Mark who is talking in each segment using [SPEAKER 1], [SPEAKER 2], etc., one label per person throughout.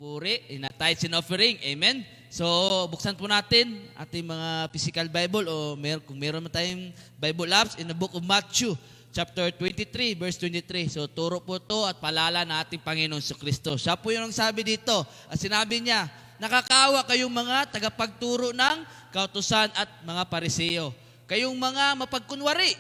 [SPEAKER 1] puri, in a tithes and offering. Amen? So, buksan po natin ating mga physical Bible o kung meron man tayong Bible apps in the book of Matthew, chapter 23, verse 23. So, turo po to at palala na ating Panginoon Kristo. Siya po yung sabi dito. At sinabi niya, nakakaawa kayong mga tagapagturo ng kautusan at mga pariseo. Kayong mga mapagkunwari,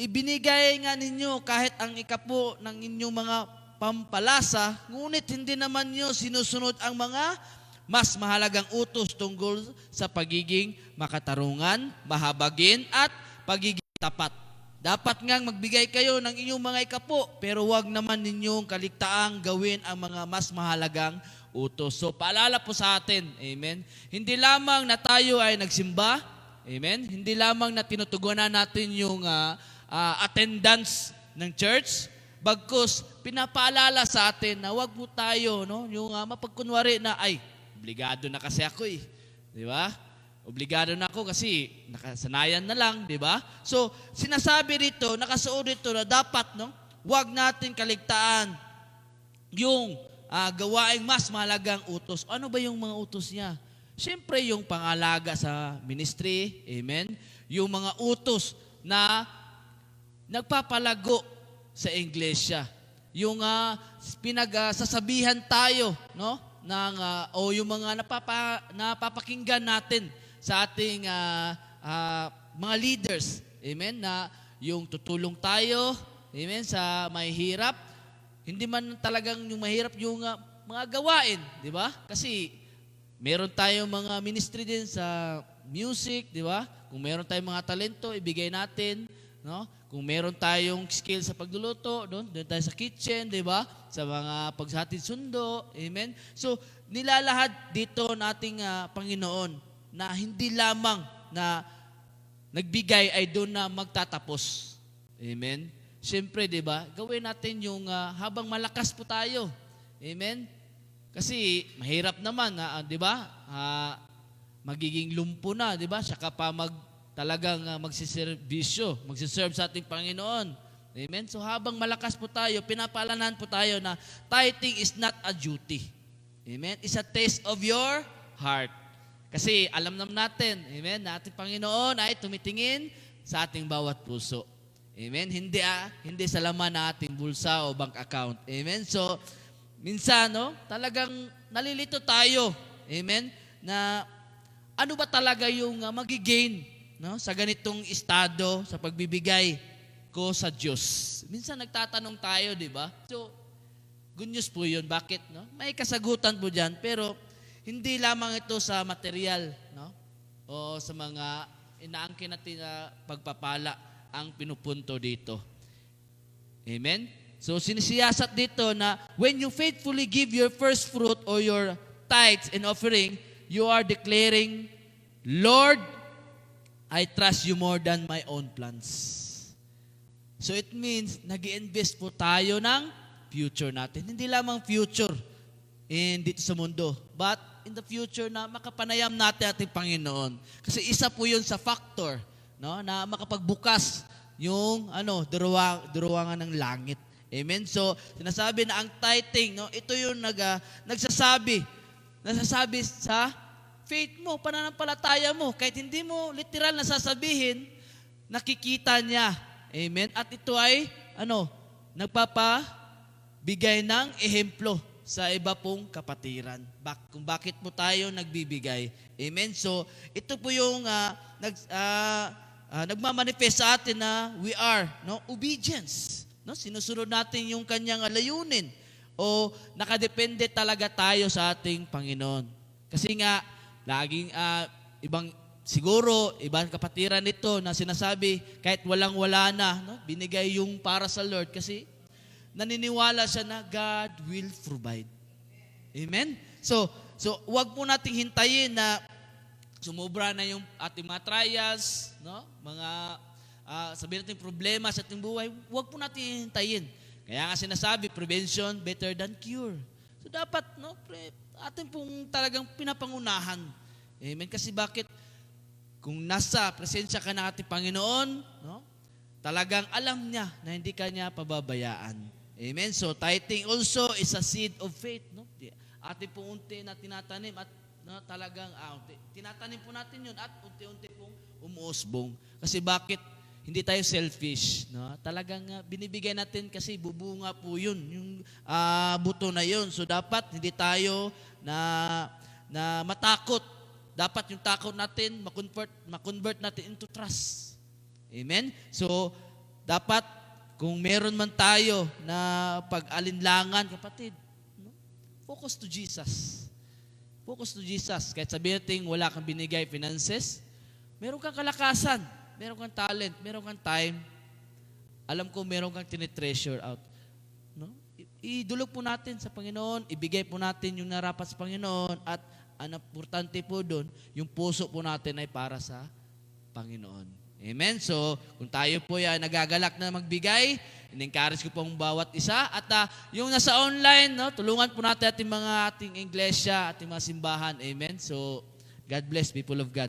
[SPEAKER 1] ibinigay nga ninyo kahit ang ikapo ng inyong mga pampalasa, ngunit hindi naman nyo sinusunod ang mga mas mahalagang utos tungkol sa pagiging makatarungan, mahabagin, at pagiging tapat. Dapat ngang magbigay kayo ng inyong mga ikapo, pero wag naman ninyong kaligtaang gawin ang mga mas mahalagang utos. So, paalala po sa atin, amen? Hindi lamang na tayo ay nagsimba, amen? Hindi lamang na tinutugunan natin yung attendance ng church, bagkus pinapaalala sa atin na wag mo tayo, no? Yung mapagkunwari na, ay, obligado na kasi ako eh. Di ba? Obligado na ako kasi nakasanayan na lang, di ba? So, sinasabi rito, nakasuot rito na dapat, no? Wag natin kaligtaan yung gawaing mas mahalagang utos. Ano ba yung mga utos niya? Siyempre, yung pangalaga sa ministry, amen? Yung mga utos na nagpapalago sa iglesia. Yung pinagsasabihan tayo, no? O yung mga napapakinggan natin sa ating mga leaders, amen, na yung tutulong tayo, amen, sa mahihirap. Hindi man talagang yung mahirap yung mga gawain, di ba? Kasi meron tayong mga ministry din sa music, di ba? Kung meron tayong mga talento, ibigay natin, no? Kung meron tayong skill sa pagluluto, doon tayo sa kitchen, di ba? Sa mga paghatid sundo, amen? So, nilalahad dito nating Panginoon na hindi lamang na nagbigay ay doon na magtatapos. Amen? Siyempre, di ba? Gawin natin yung habang malakas po tayo. Amen? Kasi mahirap naman, di ba? Magiging lumpo na, di ba? Saka pa talagang magsiserve sa ating Panginoon. Amen? So habang malakas po tayo, pinapaalalahanan po tayo na tithing is not a duty. Amen? It's a taste of your heart. Kasi alam naman natin, amen, na ating Panginoon ay tumitingin sa ating bawat puso. Amen? Hindi sa laman na ating bulsa o bank account. Amen? So, minsan, no, talagang nalilito tayo. Amen? Na ano ba talaga yung magigain, no, sa ganitong estado, sa pagbibigay ko sa Diyos. Minsan nagtatanong tayo, di ba? So, good news po yun. Bakit? No? May kasagutan po dyan, pero hindi lamang ito sa material, no? O sa mga inaangkin natin na pagpapala ang pinupunto dito. Amen? So, sinisiyasat dito na when you faithfully give your first fruit or your tithes and offering, you are declaring, Lord, I trust you more than my own plans. So it means, nag-i-invest po tayo ng future natin. Hindi lamang future dito sa mundo, but in the future na makapanayam natin ating Panginoon. Kasi isa po yun sa factor, no, na makapagbukas yung duruwangan ng langit. Amen? So, sinasabi na ang tithing, no, ito yung nasasabi sa faith mo, pananampalataya mo, kahit hindi mo literal na sasabihin, nakikita niya. Amen? At ito ay, nagpapabigay ng ehemplo sa iba pong kapatiran. Kung bakit po tayo nagbibigay. Amen? So, ito po yung nagmamanifest sa atin na we are, no, obedience. No? Sinusunod natin yung kanyang layunin. O nakadepende talaga tayo sa ating Panginoon. Kasi nga, laging ibang kapatiran nito na sinasabi, kahit walang-wala na, no, binigay yung para sa Lord kasi naniniwala siya na God will provide. Amen? So wag po nating hintayin na sumobra na yung ating mga trials, no? Mga sabihin natin problema sa ating buhay, wag po natin hintayin. Kaya nga sinasabi, prevention better than cure. So dapat, no, atin pong talagang pinapangunahan. Amen? Kasi bakit? Kung nasa presensya ka ng ating Panginoon, no, talagang alam niya na hindi ka niya pababayaan. Amen? So, tithing also is a seed of faith. No? ating po unti na tinatanim at talagang tinatanim po natin yun at unti-unti pong umuusbong. Kasi bakit? Hindi tayo selfish. No? Talagang binibigay natin kasi bubunga po yun, yung buto na yun. So dapat hindi tayo na matakot. Dapat yung takot natin, makonvert natin into trust. Amen? So dapat kung meron man tayo na pag-alinlangan, kapatid, no? Focus to Jesus. Focus to Jesus. Kahit sabihin natin wala kang binigay finances, meron kang kalakasan, meron kang talent, meron kang time. Alam ko meron kang tinitreasure out. No? Idulog po natin sa Panginoon, ibigay po natin yung narapat sa Panginoon at ang importante po doon, yung puso po natin ay para sa Panginoon. Amen? So, kung tayo po ay nagagalak na magbigay, in-encourage ko pong bawat isa. At yung nasa online, no, tulungan po natin ating iglesia, ating mga simbahan. Amen? So, God bless, people of God.